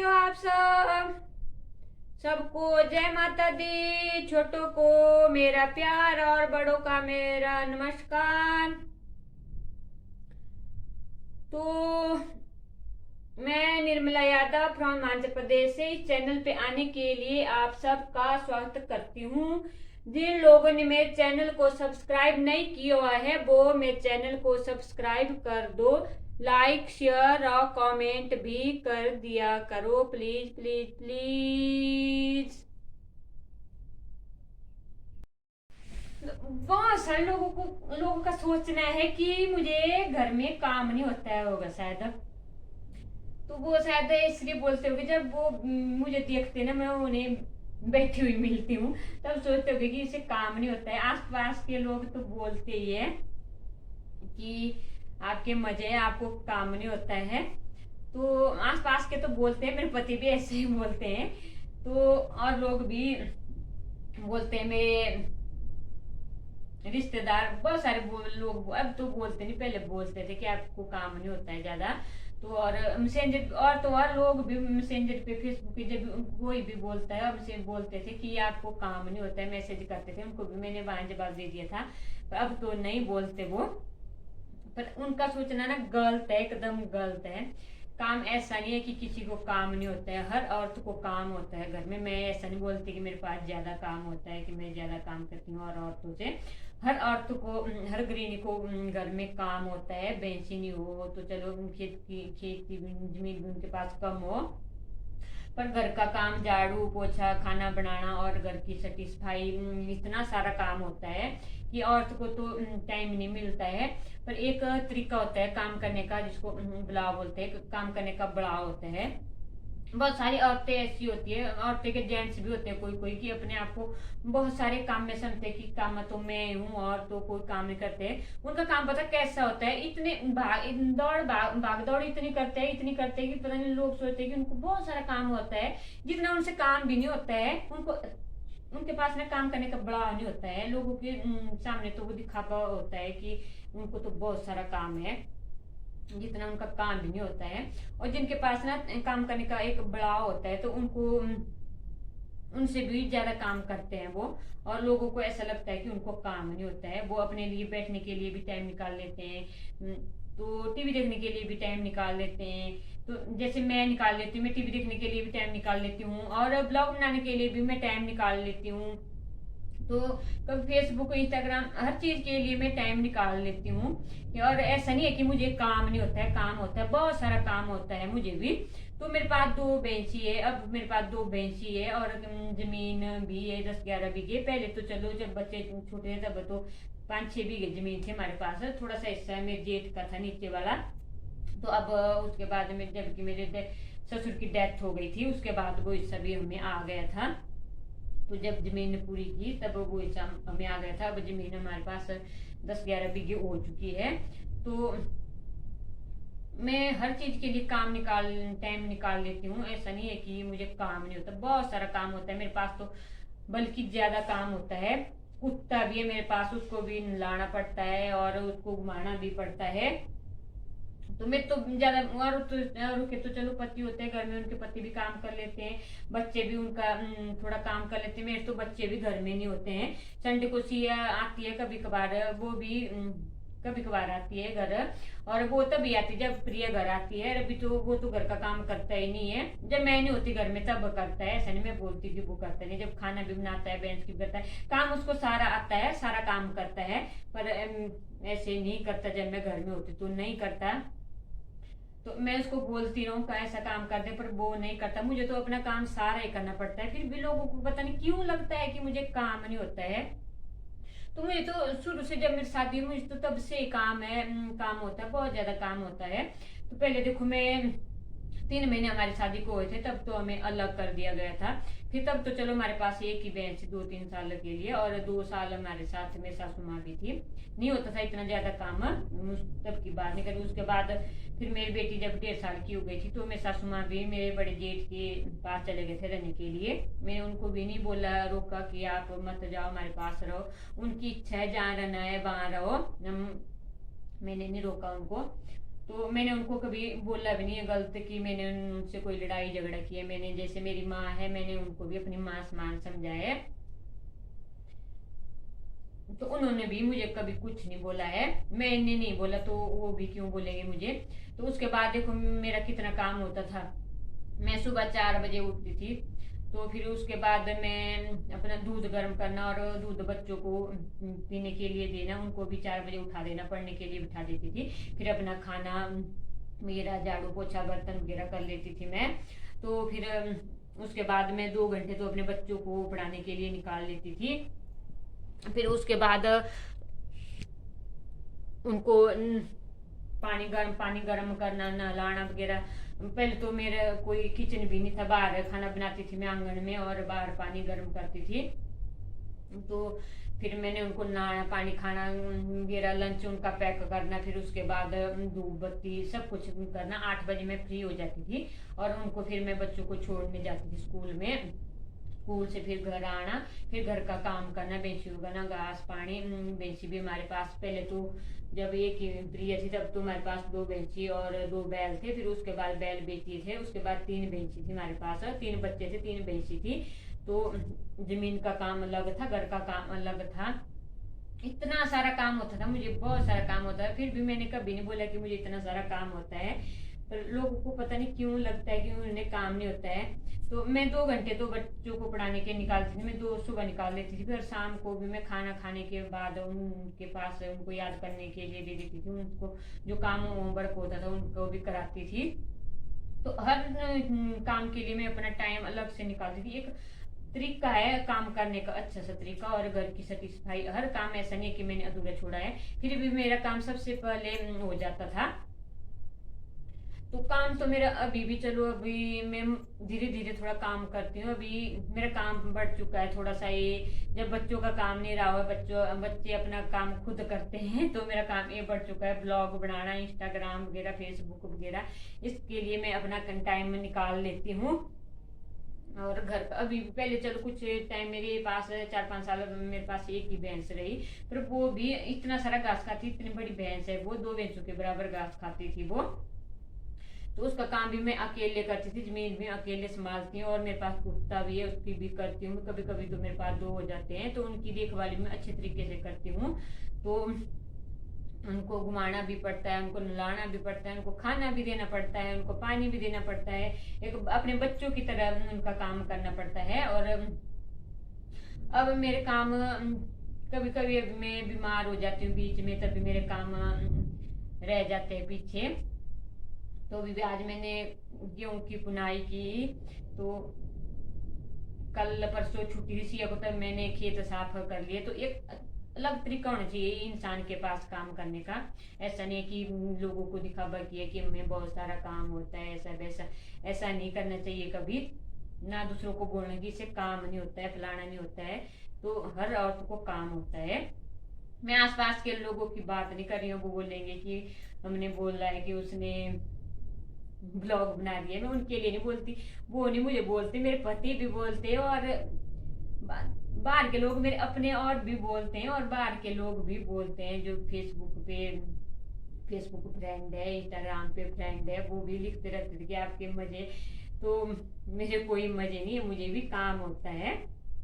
हो आप सब? सबको जय माता दी। छोटों को मेरा प्यार और बड़ों का मेरा नमस्कार। तो मैं निर्मला यादव फ्रॉम आंध्र प्रदेश से इस चैनल पे आने के लिए आप सबका स्वागत करती हूँ। जिन लोगों ने मेरे चैनल को सब्सक्राइब नहीं किया हुआ है वो मेरे चैनल को सब्सक्राइब कर दो, लाइक शेयर और कमेंट भी कर दिया करो, प्लीज प्लीज प्लीज। बहुत सारे लोगों का सोचना है कि मुझे घर में काम नहीं होता है, होगा शायद। तो वो शायद इसलिए बोलते होंगे, जब वो मुझे देखते ना, मैं उन्हें बैठी हुई मिलती हूँ, तब सोचते होंगे कि इसे काम नहीं होता है। आसपास के लोग तो बोलते ही है कि आपके मजे हैं, आपको काम नहीं होता है। तो आसपास के तो बोलते हैं, मेरे पति भी ऐसे ही बोलते हैं। तो और लोग भी बोलते हैं, मेरे रिश्तेदार बहुत सारे लोग अब तो बोलते नहीं, पहले बोलते थे कि आपको काम नहीं होता है ज्यादा। तो और मैसेंजर और तो और लोग भी मैसेंजर पे फेसबुक पे जब कोई भी बोलता है, हमसे बोलते थे कि आपको काम नहीं होता है, मैसेज करते थे, उनको भी मैंने वहां जवाब दे दिया था। पर अब तो नहीं बोलते वो। पर उनका सोचना ना गलत है, एकदम गलत है। काम ऐसा नहीं है कि किसी को काम नहीं होता है, हर औरत को काम होता है घर में। मैं ऐसा नहीं बोलती कि मेरे पास ज्यादा काम होता है, कि मैं ज्यादा काम करती हूँ और औरतों से। हर औरत को, हर गृहिणी को घर में काम होता है। बेंचनी हो तो चलो, खेत की जमीन भी उनके पास कम हो, पर घर का काम, झाड़ू पोछा, खाना बनाना और घर की सटी सफाई, इतना सारा काम होता है कि औरत को तो टाइम नहीं मिलता है। पर एक तरीका होता है काम करने का, जिसको बुलाव बोलते हैं, काम करने का बुलाव होता है। बहुत सारी औरतें ऐसी होती है, औरतें के जेंट्स भी होते हैं कोई कोई, कि अपने आप को बहुत सारे काम में समझते हैं कि काम तो मैं हूँ और तो कोई काम नहीं करते। उनका काम पता कैसा होता है, इतने भाग दौड़ इतनी करते हैं, इतनी करते हैं कि पता नहीं, लोग सोचते हैं कि उनको बहुत सारा काम होता है, जितना उनसे काम भी नहीं होता है। उनको उनके पास ना काम करने का बड़ा नहीं होता है। लोगों के सामने तो वो दिखावा होता है कि उनको तो बहुत सारा काम है, जितना उनका काम भी नहीं होता है। और जिनके पास ना काम करने का एक बढ़ाव होता है, तो उनको उनसे भी ज्यादा काम करते हैं वो। और लोगों को ऐसा लगता है कि उनको काम नहीं होता है। वो अपने लिए बैठने के लिए भी टाइम निकाल लेते हैं, तो टीवी देखने के लिए भी टाइम निकाल लेते हैं। तो जैसे मैं निकाल लेती हूँ, मैं टीवी देखने के लिए भी टाइम निकाल लेती हूँ, और ब्लॉग बनाने के लिए भी मैं टाइम निकाल लेती हूँ। तो कभी फेसबुक, इंस्टाग्राम, हर चीज के लिए मैं टाइम निकाल लेती हूँ। और ऐसा नहीं है कि मुझे काम नहीं होता है, काम होता है, बहुत सारा काम होता है मुझे भी। तो मेरे पास दो बेंची है, अब मेरे पास दो बेंची है, और जमीन भी है 10-11 बीघे। पहले तो चलो जब बच्चे छोटे थे तब तो 5-6 बीघे जमीन थी हमारे पास, थोड़ा सा हिस्सा मेरे जेठ का था नीचे वाला। तो अब उसके बाद में जबकि मेरे ससुर की डेथ हो गई थी, उसके बाद वो हिस्सा भी हमें आ गया था। तो जब जमीन पूरी की तब वो हिस्सा हमें आ गया था। अब जमीन हमारे पास 10-11 बीघे हो चुकी है। तो मैं हर चीज के लिए टाइम निकाल लेती हूँ। ऐसा नहीं है कि मुझे काम नहीं होता, बहुत सारा काम होता है मेरे पास तो, बल्कि ज्यादा काम होता है। कुत्ता भी है मेरे पास, उसको भी नहलाना पड़ता है और उसको घुमाना भी पड़ता है। तो मैं तो ज्यादा, और के तो चलो पति होते हैं घर में, उनके पति भी काम कर लेते हैं, बच्चे भी उनका थोड़ा काम कर लेते हैं। मेरे तो बच्चे भी घर में नहीं होते हैं। संडे को सिया आती है कभी कभार, वो भी कभी कभार आती है घर। और वो तभी आती है जब प्रिया घर आती है। अभी तो वो तो घर का काम करता ही नहीं है, जब मैं नहीं होती घर में तब करता है। ऐसा नहीं मैं बोलती कि वो करता नहीं, जब खाना भी बनाता है, बेंच की करता है, काम उसको सारा आता है, सारा काम करता है। पर ऐसे नहीं करता, जब मैं घर में होती तो नहीं करता। तो मैं उसको बोलती रहूँ का ऐसा काम कर दे, पर वो नहीं करता। मुझे तो अपना काम सारा ही करना पड़ता है, फिर भी लोगों को पता नहीं क्यों लगता है कि मुझे काम नहीं होता है। तो मुझे तो शुरू से, जब मेरी शादी हुई, मुझे तो तब से ही काम है, काम होता है, बहुत ज्यादा काम होता है। तो पहले देखो, मैं 3 महीने हमारी शादी को हुए थे तब तो हमें अलग कर दिया गया था। फिर तब तो चलो हमारे पास एक ही बेंच थी 2-3 साल के लिए, और 2 साल हमारे साथ में सासू माँ भी थी। नहीं होता था इतना ज्यादा काम, तब की बात नहीं करी। उसके बाद फिर मेरी बेटी जब 1.5 साल की हो गई थी, तो मैं सासू माँ भी मेरे बड़े जेठ के पास चले गए थे रहने के लिए। मैंने उनको भी नहीं बोला, रोका कि आप मत जाओ, हमारे पास रहो। उनकी इच्छा है, जहाँ रहना है वहां रहो, मैंने नहीं रोका उनको। तो मैंने उनको कभी बोला भी नहीं है गलत कि मैंने उनसे कोई लड़ाई झगड़ा किया। मैंने जैसे मेरी माँ है, मैंने उनको भी अपनी माँ समान समझा है, तो उन्होंने भी मुझे कभी कुछ नहीं बोला है। मैंने नहीं बोला तो वो भी क्यों बोलेंगे मुझे। तो उसके बाद देखो मेरा कितना काम होता था। मैं सुबह 4 बजे उठती थी, तो फिर उसके बाद मैं अपना दूध गर्म करना और दूध बच्चों को पीने के लिए देना, उनको भी 4 बजे उठा देना, पढ़ने के लिए बिठा देती थी। फिर अपना खाना मेरा झाड़ू पोछा बर्तन वगैरह कर लेती थी मैं। तो फिर उसके बाद मैं 2 घंटे तो अपने बच्चों को पढ़ाने के लिए निकाल लेती थी। फिर उसके बाद उनको पानी गर्म करना, नहलाना वगैरह। पहले तो मेरा कोई किचन भी नहीं था, बाहर खाना बनाती थी मैं आंगन में और बाहर पानी गर्म करती थी। तो फिर मैंने उनको नहाना पानी, खाना वगैरह, लंच उनका पैक करना, फिर उसके बाद धूप बत्ती सब कुछ करना। 8 बजे मैं फ्री हो जाती थी और उनको फिर मैं बच्चों को छोड़ने जाती थी स्कूल में। स्कूल से फिर घर आना, फिर घर का काम करना, बेंची उगाना, घास पानी। बेंची भी हमारे पास पहले तो जब एक ही प्रिय थी तब तो हमारे पास 2 बेंची और 2 बैल थे। फिर उसके बाद बैल बेची थे, उसके बाद 3 बेंची थी हमारे पास, 3 बच्चे थे, 3 बेंची थी। तो जमीन का काम अलग था, घर का काम अलग था। इतना सारा काम होता था मुझे, बहुत सारा काम होता है। फिर भी मैंने कभी नहीं बोला कि मुझे इतना सारा काम होता है। पर लोगों को पता नहीं क्यों लगता है कि उन्हें काम नहीं होता है। तो मैं 2 घंटे तो बच्चों को पढ़ाने के निकालती थी, मैं 2 सुबह निकाल लेती थी। फिर शाम को भी मैं खाना खाने के बाद उनके पास उनको याद करने के लिए दे देती थी। उनको जो काम होमवर्क होता था उनको भी कराती थी। तो हर काम के लिए मैं अपना टाइम अलग से निकालती थी। एक तरीका है काम करने का, अच्छा सा तरीका। और घर की सेटिस्फाई, हर काम ऐसा नहीं है कि मैंने अधूरा छोड़ा है, फिर भी मेरा काम सबसे पहले हो जाता था। तो काम तो मेरा अभी भी, चलो अभी मैं धीरे धीरे थोड़ा काम करती हूँ। अभी मेरा काम बढ़ चुका है थोड़ा सा। ये जब बच्चों का काम नहीं रहा हुआ, बच्चे अपना काम खुद करते हैं, तो मेरा काम ये बढ़ चुका है, ब्लॉग बनाना, इंस्टाग्राम वगैरह, फेसबुक वगैरह। इसके लिए मैं अपना टाइम निकाल लेती हूँ। और घर का अभी पहले चलो कुछ टाइम मेरे पास 4-5 साल मेरे पास एक ही भैंस रही, पर वो भी इतना सारा घास खाती, इतनी बड़ी भैंस है वो, 2 भैंसों के बराबर घास खाती थी वो। तो उसका काम भी मैं अकेले करती थी, जमीन भी अकेले संभालती हूँ। और मेरे पास कुत्ता भी है, उसकी भी करती हूँ। कभी कभी तो मेरे पास 2 हो जाते हैं, तो उनकी देखभाल मैं अच्छे तरीके से करती हूँ। तो उनको घुमाना भी पड़ता है, उनको नहलाना भी पड़ता है, उनको खाना भी देना पड़ता है, उनको पानी भी देना पड़ता है। एक अपने बच्चों की तरह उनका काम करना पड़ता है। और अब मेरे काम, कभी कभी मैं बीमार हो जाती हूँ बीच में, तभी मेरे काम रह जाते हैं पीछे। तो अभी आज मैंने गेहूं की बुनाई की, तो कल परसों छुट्टी थी को, तब मैंने खेत साफ कर लिए। तो एक अलग तरीका होना चाहिए इंसान के पास काम करने का। ऐसा नहीं है कि लोगों को दिखावा किया कि हमें बहुत सारा काम होता है, ऐसा वैसा। ऐसा नहीं करना चाहिए कभी, ना दूसरों को बोलना कि इससे काम नहीं होता है, फलाना नहीं होता है। तो हर औरत को काम होता है। मैं आसपास के लोगों की बात नहीं कर रही हूँ, वो बोलेंगे कि हमने बोला है कि उसने ब्लॉग बना दिया। मैं उनके लिए नहीं बोलती, वो नहीं मुझे बोलते, मेरे पति भी बोलते, और बाहर के लोग मेरे अपने और भी बोलते हैं, और बाहर के लोग भी बोलते हैं जो फेसबुक फ्रेंड है, इंस्टाग्राम पे फ्रेंड है, वो भी लिखते रहते थे कि आपके मजे। तो मेरे कोई मजे नहीं है, मुझे भी काम होता है।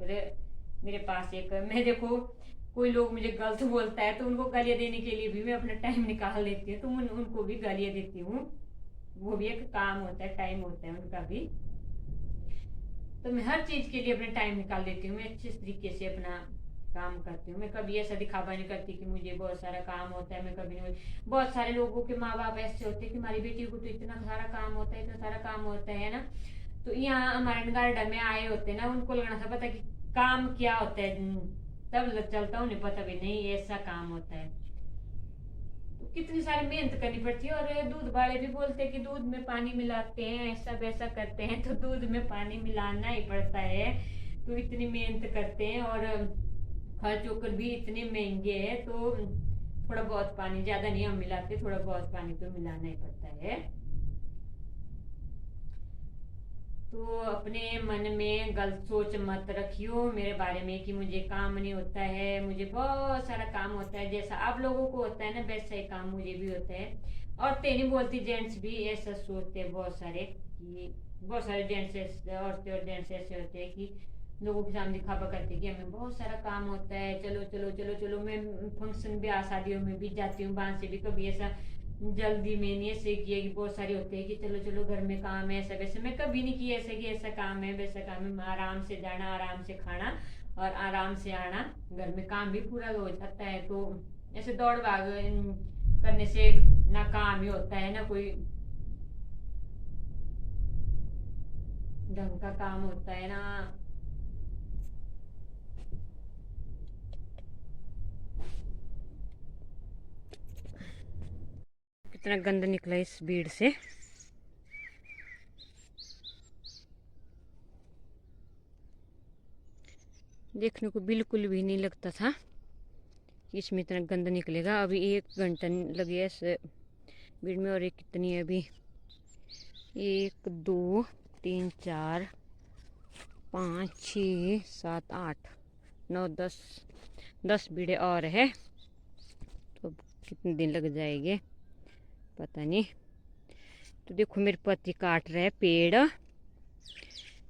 पर मेरे पास एक, मैं देखो कोई लोग मुझे गलत बोलता है तो उनको गालियां देने के लिए भी मैं अपना टाइम निकाल लेती हूँ, तो उनको भी गालियां देती हूँ। वो भी एक काम होता है, टाइम होता है उनका भी। तो मैं हर चीज के लिए अपना टाइम निकाल देती हूँ, मैं अच्छे तरीके से अपना काम करती हूँ। मैं कभी ऐसा दिखावा नहीं करती कि मुझे बहुत सारा काम होता है, मैं कभी नहीं। बहुत सारे लोगों के माँ बाप ऐसे होते हैं कि हमारी बेटी को तो इतना सारा काम होता है, इतना सारा काम होता है ना। तो यहाँ हमारे गार्डन में आए होते ना, उनको लगना था पता कि काम क्या होता है, तब चलता उन्हें पता भी नहीं ऐसा काम होता है। कितनी सारी मेहनत करनी पड़ती है। और दूध वाले भी बोलते हैं कि दूध में पानी मिलाते हैं, ऐसा वैसा करते हैं, तो दूध में पानी मिलाना ही पड़ता है। तो इतनी मेहनत करते हैं, और खर्च होकर भी इतने महंगे है, तो थोड़ा बहुत पानी, ज्यादा नहीं हम मिलाते, थोड़ा बहुत पानी तो मिलाना ही पड़ता है। तो अपने मन में गलत सोच मत रखियो मेरे बारे में कि मुझे काम नहीं होता है। मुझे बहुत सारा काम होता है, जैसा आप लोगों को होता है ना वैसा ही काम मुझे भी होता है। औरतें नहीं बोलती, जेंट्स भी ऐसा सोचते हैं बहुत सारे, कि बहुत सारे जेंट्स ऐसे, औरतें और जेंट्स ऐसे होते हैं कि लोगों के सामने दिखावा करते हैं कि हमें बहुत सारा काम होता है, चलो चलो चलो चलो। मैं फंक्शन ब्याह शादियों में भी जाती हूँ, वहां से भी कभी ऐसा जल्दी में नहीं ऐसे किया कि बहुत सारे होते हैं कि चलो चलो घर में काम है ऐसा वैसे, मैं कभी नहीं किया ऐसा कि ऐसा काम है वैसा काम है। आराम से जाना, आराम से खाना और आराम से आना, घर में काम भी पूरा हो जाता है। तो ऐसे दौड़ भाग करने से ना काम ही होता है, ना कोई ढंग का काम होता है ना। कितना गंद निकला इस भीड़ से। देखने को बिल्कुल भी नहीं लगता था कि इसमें इतना गंद निकलेगा। अभी 1 घंटा लग गया इस भीड़ में। और ये कितनी है अभी, 1 2 3 4 5 6 7 8 9 10 भीड़े और है। तो कितने दिन लग जाएंगे पता नहीं। तो देखो मेरे पति काट रहे पेड़,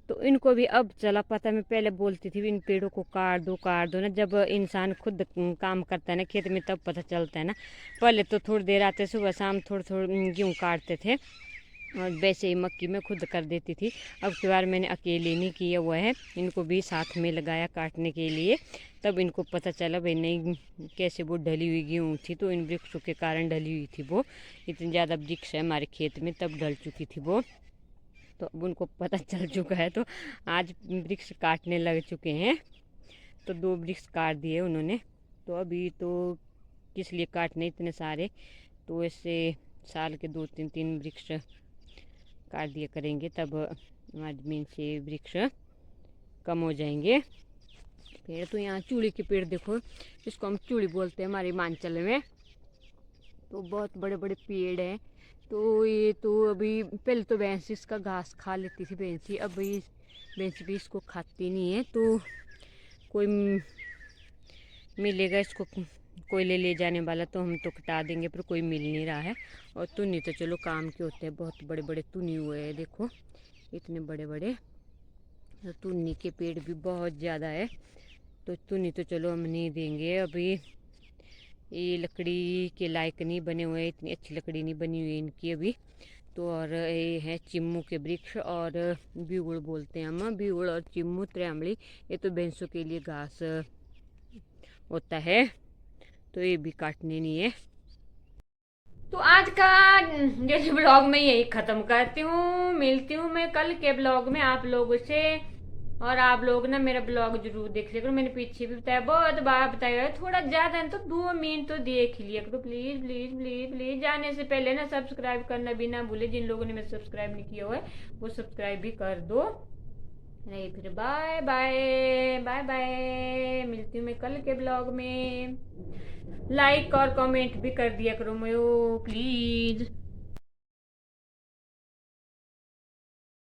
तो इनको भी अब चला पता। मैं पहले बोलती थी इन पेड़ों को काट दो ना। जब इंसान खुद काम करता है ना खेत में तब पता चलता है ना। पहले तो थोड़ी देर आते सुबह शाम थोड़ी थोड़ी गेहूँ काटते थे और वैसे ही मक्की में खुद कर देती थी। अब की बार मैंने अकेले नहीं किया हुआ है, इनको भी साथ में लगाया काटने के लिए। तब इनको पता चला भाई नहीं कैसे वो ढली हुई गेहूँ थी, तो इन वृक्षों के कारण ढली हुई थी वो। इतनी ज़्यादा वृक्ष है हमारे खेत में तब ढल चुकी थी वो। तो अब उनको पता चल चुका है, तो आज वृक्ष काटने लग चुके हैं। तो 2 वृक्ष काट दिए उन्होंने। तो अभी तो किस लिए काटने इतने सारे, तो ऐसे साल के 2 3 वृक्ष काट दिया करेंगे, तब हमारी ज़मीन से वृक्ष कम हो जाएंगे। पेड़ तो यहाँ चूड़ी के पेड़ देखो, इसको हम चूड़ी बोलते हैं हमारे हिमाचल में। तो बहुत बड़े बड़े पेड़ हैं। तो ये तो अभी पहले तो भैंस इसका घास खा लेती थी भैंसी, अब भैंस भी इसको खाती नहीं है। तो कोई मिलेगा इसको, कोई ले जाने वाला तो हम तो कटा देंगे, पर कोई मिल नहीं रहा है। और तुन्नी तो चलो काम के होते हैं, बहुत बड़े बड़े तुन्नी हुए हैं देखो, इतने बड़े बड़े। तो तुन्नी के पेड़ भी बहुत ज़्यादा है। तो तुन्नी तो चलो हम नहीं देंगे अभी, ये लकड़ी के लायक नहीं बने हुए, इतनी अच्छी लकड़ी नहीं बनी हुई इनकी अभी। तो और ये है चिम्मू के वृक्ष और ब्यूगुड़ बोलते हैं हम, ब्यूगुड़ और चिम्मू त्रैमड़ी। ये तो भैंसों के लिए घास होता है, तो ये भी काटने नहीं है। तो आज का डेली ब्लॉग में यही ख़त्म करती हूँ। मिलती हूँ मैं कल के ब्लॉग में आप लोगों से। और आप लोग ना मेरा ब्लॉग जरूर देख लिया करो। मैंने पीछे भी बताया, बहुत बार बताया, थोड़ा ज़्यादा है तो 2 मिनट तो देख लिया करो प्लीज़ प्लीज़ प्लीज़ प्लीज़। जाने से पहले ना सब्सक्राइब करना भी ना भूले। जिन लोगों ने मेरे सब्सक्राइब नहीं किया हुआ है वो सब्सक्राइब भी कर दो। नहीं फिर बाय बाय बाय बाय। मिलती हूँ मैं कल के ब्लॉग में। लाइक और कमेंट भी कर दिया करो मयो प्लीज़।